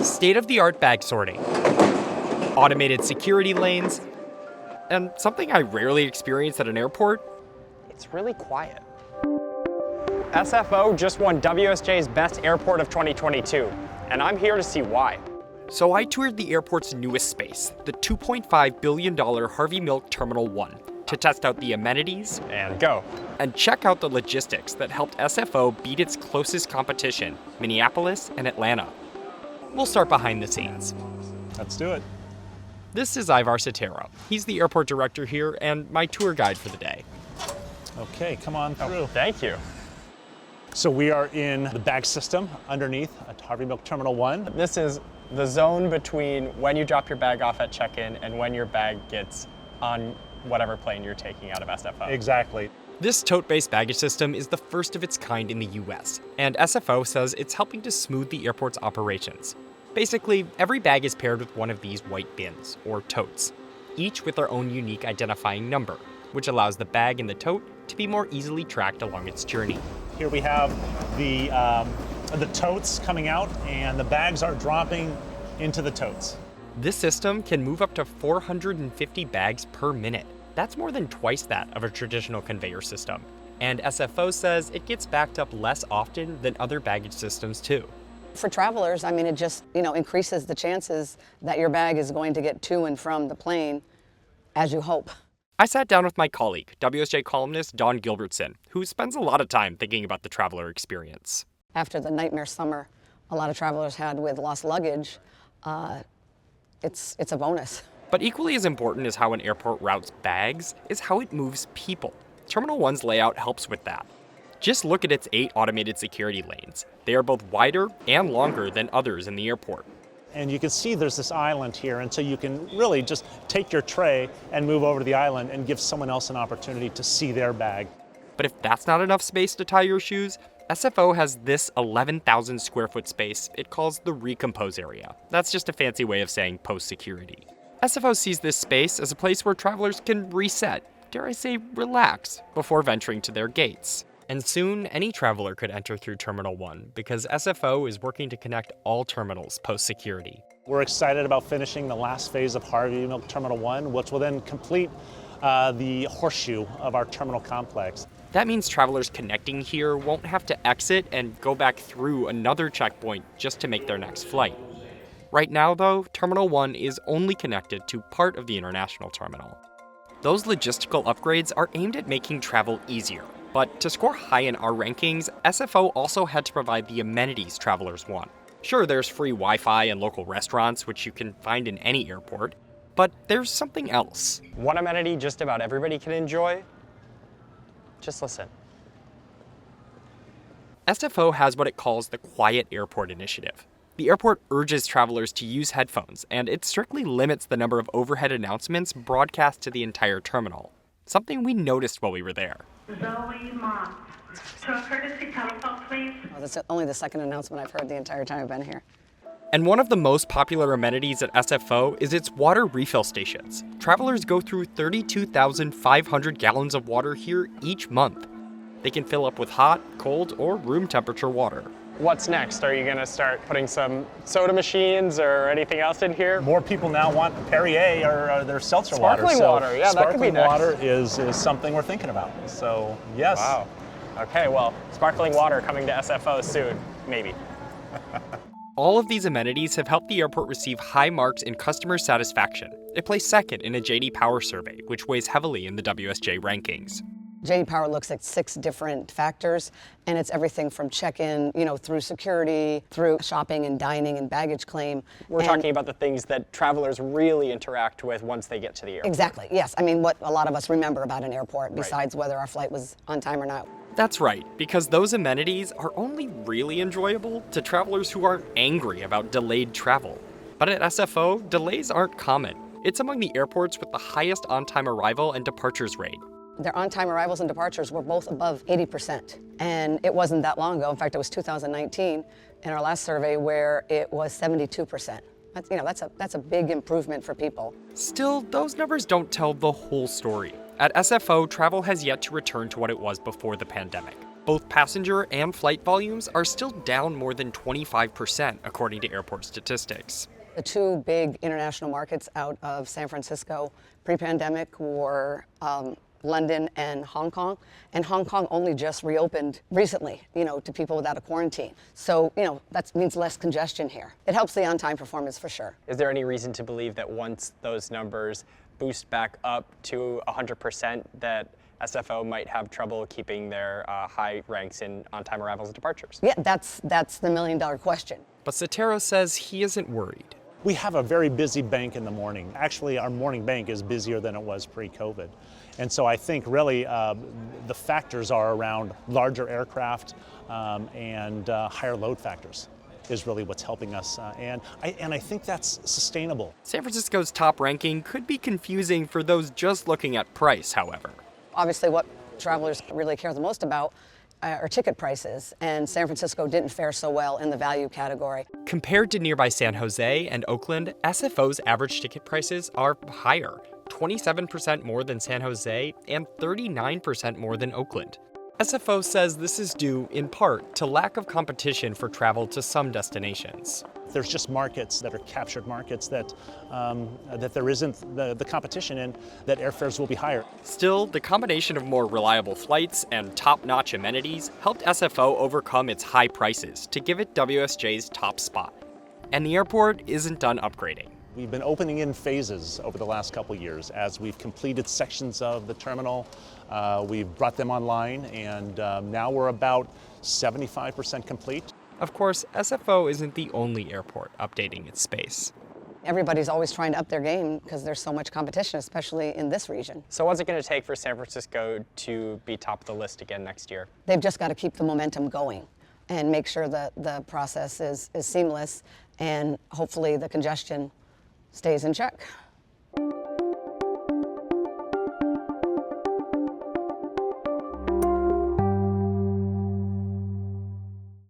state-of-the-art bag sorting, automated security lanes, and something I rarely experience at an airport, it's really quiet. SFO just won WSJ's Best Airport of 2022, and I'm here to see why. So I toured the airport's newest space, the $2.5 billion Harvey Milk Terminal 1, to test out the amenities And go. and check out the logistics that helped SFO beat its closest competition, Minneapolis and Atlanta. We'll start behind the scenes. Let's do it. This is Ivar Sotero. He's the airport director here and my tour guide for the day. Okay, come on through. Thank you. So we are in the bag system underneath at Harvey Milk Terminal 1. This is the zone between when you drop your bag off at check-in and when your bag gets on whatever plane you're taking out of SFO. Exactly. This tote-based baggage system is the first of its kind in the US, and SFO says it's helping to smooth the airport's operations. Basically, every bag is paired with one of these white bins, or totes, each with their own unique identifying number, which allows the bag in the tote to be more easily tracked along its journey. Here we have the totes coming out, and the bags are dropping into the totes. This system can move up to 450 bags per minute. That's more than twice that of a traditional conveyor system. And SFO says it gets backed up less often than other baggage systems too. For travelers, I mean, it just, increases the chances that your bag is going to get to and from the plane as you hope. I sat down with my colleague, WSJ columnist Dawn Gilbertson, who spends a lot of time thinking about the traveler experience. After the nightmare summer a lot of travelers had with lost luggage, it's a bonus. But equally as important as how an airport routes bags is how it moves people. Terminal 1's layout helps with that. Just look at its 8 automated security lanes. They are both wider and longer than others in the airport. And you can see there's this island here, and so you can really just take your tray and move over to the island and give someone else an opportunity to see their bag. But if that's not enough space to tie your shoes, SFO has this 11,000 square foot space it calls the recompose area. That's just a fancy way of saying post-security. SFO sees this space as a place where travelers can reset, dare I say relax, before venturing to their gates. And soon, any traveler could enter through Terminal 1 because SFO is working to connect all terminals post-security. We're excited about finishing the last phase of Harvey Milk Terminal 1, which will then complete the horseshoe of our terminal complex. That means travelers connecting here won't have to exit and go back through another checkpoint just to make their next flight. Right now, though, Terminal 1 is only connected to part of the international terminal. Those logistical upgrades are aimed at making travel easier. But to score high in our rankings, SFO also had to provide the amenities travelers want. Sure, there's free Wi-Fi and local restaurants, which you can find in any airport, but there's something else. One amenity just about everybody can enjoy. Just listen. SFO has what it calls the Quiet Airport Initiative. The airport urges travelers to use headphones, and it strictly limits the number of overhead announcements broadcast to the entire terminal. Something we noticed while we were there. Zoe Moss, to a courtesy telephone, please. Oh, that's only the second announcement I've heard the entire time I've been here. And one of the most popular amenities at SFO is its water refill stations. Travelers go through 32,500 gallons of water here each month. They can fill up with hot, cold, or room temperature water. What's next? Are you going to start putting some soda machines or anything else in here? More people now want Perrier or their seltzer Sparkling water. water, yeah, that could be sparkling next. water is something we're thinking about. So, yes. Wow. Okay, well, sparkling water coming to SFO soon, maybe. All of these amenities have helped the airport receive high marks in customer satisfaction. It placed second in a J.D. Power survey, which weighs heavily in the WSJ rankings. J.D. Power looks at 6 different factors, and it's everything from check-in, through security, through shopping and dining and baggage claim. We're talking about the things that travelers really interact with once they get to the airport. Exactly, yes. I mean, what a lot of us remember about an airport, besides whether our flight was on time or not. That's right, because those amenities are only really enjoyable to travelers who aren't angry about delayed travel. But at SFO, delays aren't common. It's among the airports with the highest on-time arrival and departures rate. Their on-time arrivals and departures were both above 80%. And it wasn't that long ago. In fact, it was 2019 in our last survey where it was 72%. That's a big improvement for people. Still, those numbers don't tell the whole story. At SFO, travel has yet to return to what it was before the pandemic. Both passenger and flight volumes are still down more than 25%, according to airport statistics. The two big international markets out of San Francisco pre-pandemic were London and Hong Kong. And Hong Kong only just reopened recently, to people without a quarantine. So, that means less congestion here. It helps the on-time performance for sure. Is there any reason to believe that once those numbers boost back up to 100%, that SFO might have trouble keeping their high ranks in on-time arrivals and departures? Yeah, that's the million-dollar question. But Sotero says he isn't worried. We have a very busy bank in the morning. Actually, our morning bank is busier than it was pre-COVID. And so I think really the factors are around larger aircraft and higher load factors is really what's helping us. And I think that's sustainable. San Francisco's top ranking could be confusing for those just looking at price, however. Obviously, what travelers really care the most about are ticket prices, and San Francisco didn't fare so well in the value category. Compared to nearby San Jose and Oakland, SFO's average ticket prices are higher, 27% more than San Jose and 39% more than Oakland. SFO says this is due, in part, to lack of competition for travel to some destinations. There's just markets that are captured markets that there isn't the competition in, that airfares will be higher. Still, the combination of more reliable flights and top-notch amenities helped SFO overcome its high prices to give it WSJ's top spot. And the airport isn't done upgrading. We've been opening in phases over the last couple years as we've completed sections of the terminal. We've brought them online, and now we're about 75% complete. Of course, SFO isn't the only airport updating its space. Everybody's always trying to up their game because there's so much competition, especially in this region. So what's it going to take for San Francisco to be top of the list again next year? They've just got to keep the momentum going and make sure that the process is seamless, and hopefully the congestion stays in check.